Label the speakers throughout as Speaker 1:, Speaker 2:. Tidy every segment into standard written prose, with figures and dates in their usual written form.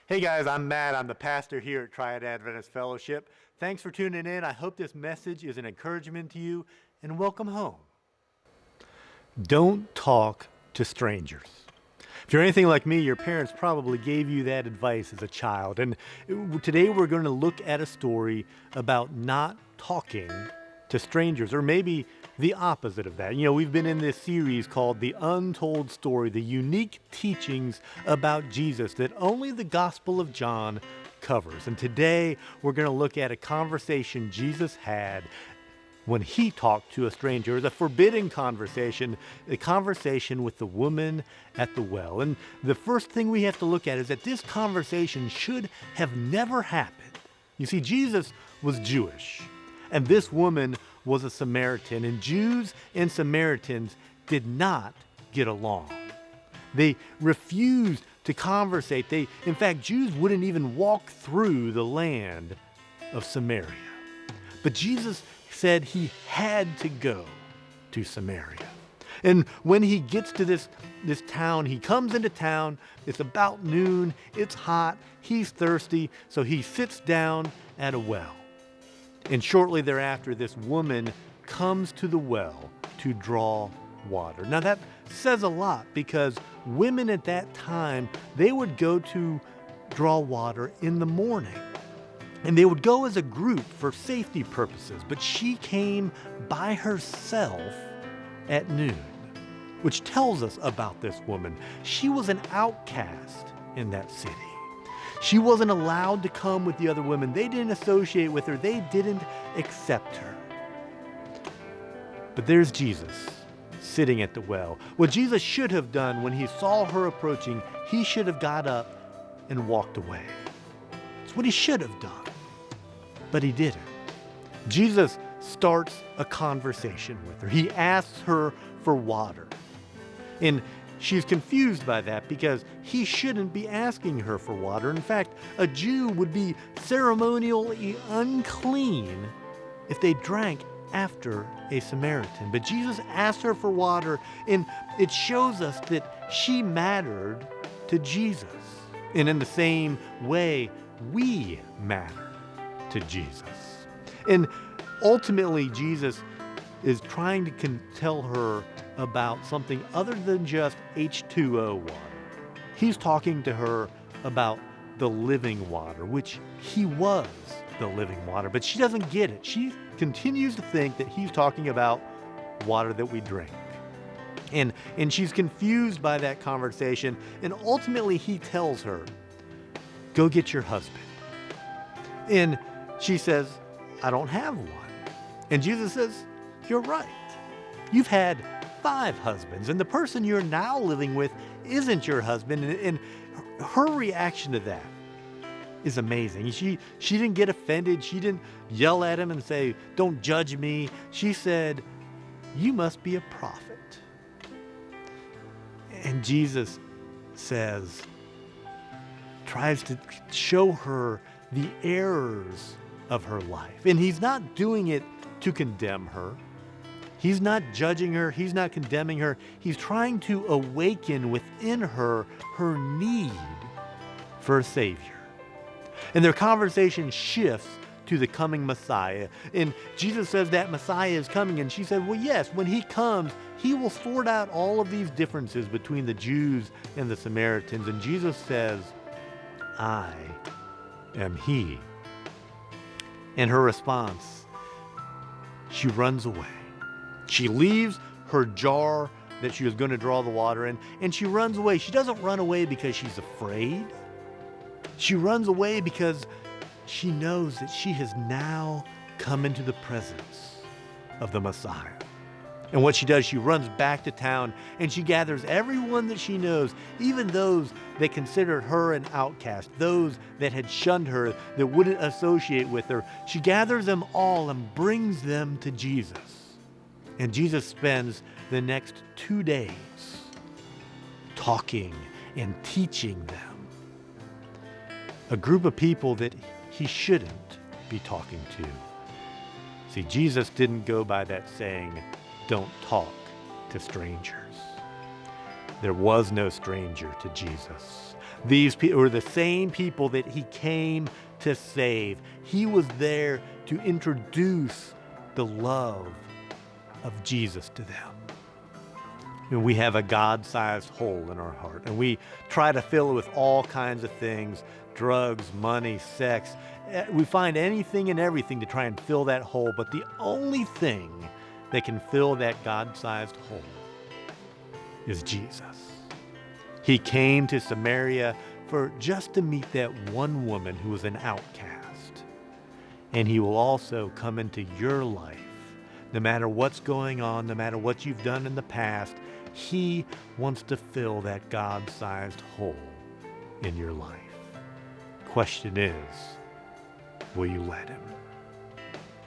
Speaker 1: Hey guys, I'm Matt. I'm the pastor here at Triad Adventist Fellowship. Thanks for tuning in. I hope this message is an encouragement to you, and welcome home. Don't talk to strangers. If you're anything like me, your parents probably gave you that advice as a child. And today we're going to look at a story about not talking to strangers, or maybe the opposite of that. You know, we've been in this series called The Untold Story, the unique teachings about Jesus that only the Gospel of John covers. And today we're going to look at a conversation Jesus had when he talked to a stranger. It was a forbidden conversation, a conversation with the woman at the well. And the first thing we have to look at is that this conversation should have never happened. You see, Jesus was Jewish, and this woman was a Samaritan, and Jews and Samaritans did not get along. They refused to conversate. In fact, Jews wouldn't even walk through the land of Samaria. But Jesus said he had to go to Samaria. And when he gets to this town, he comes into town, it's about noon, it's hot, he's thirsty, so he sits down at a well. And shortly thereafter, this woman comes to the well to draw water. Now that says a lot, because women at that time, they would go to draw water in the morning. And they would go as a group for safety purposes, but she came by herself at noon, which tells us about this woman. She was an outcast in that city. She wasn't allowed to come with the other women. They didn't associate with her. They didn't accept her. But there's Jesus sitting at the well. What Jesus should have done when he saw her approaching, he should have got up and walked away. It's what he should have done. But he didn't. Jesus starts a conversation with her. He asks her for water. And she's confused by that, because he shouldn't be asking her for water. In fact, a Jew would be ceremonially unclean if they drank after a Samaritan. But Jesus asked her for water, and it shows us that she mattered to Jesus. And in the same way, we matter to Jesus. And ultimately, Jesus is trying to tell her about something other than just H2O water. He's talking to her about the living water, which he was the living water, but she doesn't get it. She continues to think that he's talking about water that we drink. And she's confused by that conversation, and ultimately he tells her, "Go get your husband." And she says, "I don't have one." And Jesus says, "You're right. You've had 5 husbands, and the person you're now living with isn't your husband." And her reaction to that is amazing. She didn't get offended. She didn't yell at him and say, "Don't judge me." She said, "You must be a prophet." And Jesus tries to show her the errors of her life. And he's not doing it to condemn her. He's not judging her. He's not condemning her. He's trying to awaken within her need for a Savior. And their conversation shifts to the coming Messiah. And Jesus says that Messiah is coming. And she said, well, yes, when he comes, he will sort out all of these differences between the Jews and the Samaritans. And Jesus says, "I am he." And her response, she runs away. She leaves her jar that she was going to draw the water in, and she runs away. She doesn't run away because she's afraid. She runs away because she knows that she has now come into the presence of the Messiah. And what she does, she runs back to town, and she gathers everyone that she knows, even those that considered her an outcast, those that had shunned her, that wouldn't associate with her. She gathers them all and brings them to Jesus. And Jesus spends the next 2 days talking and teaching them. A group of people that he shouldn't be talking to. See, Jesus didn't go by that saying, "Don't talk to strangers." There was no stranger to Jesus. These people were the same people that he came to save. He was there to introduce the love of Jesus to them. And we have a God-sized hole in our heart, and we try to fill it with all kinds of things: drugs, money, sex. We find anything and everything to try and fill that hole, but the only thing that can fill that God-sized hole is Jesus. He came to Samaria just to meet that one woman who was an outcast. And he will also come into your life. No matter what's going on, no matter what you've done in the past, he wants to fill that God-sized hole in your life. Question is, will you let him?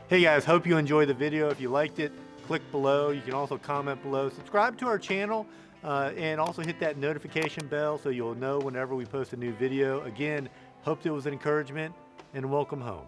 Speaker 1: Hey guys, hope you enjoyed the video. If you liked it, click below. You can also comment below. Subscribe to our channel and also hit that notification bell so you'll know whenever we post a new video. Again, hope it was an encouragement, and welcome home.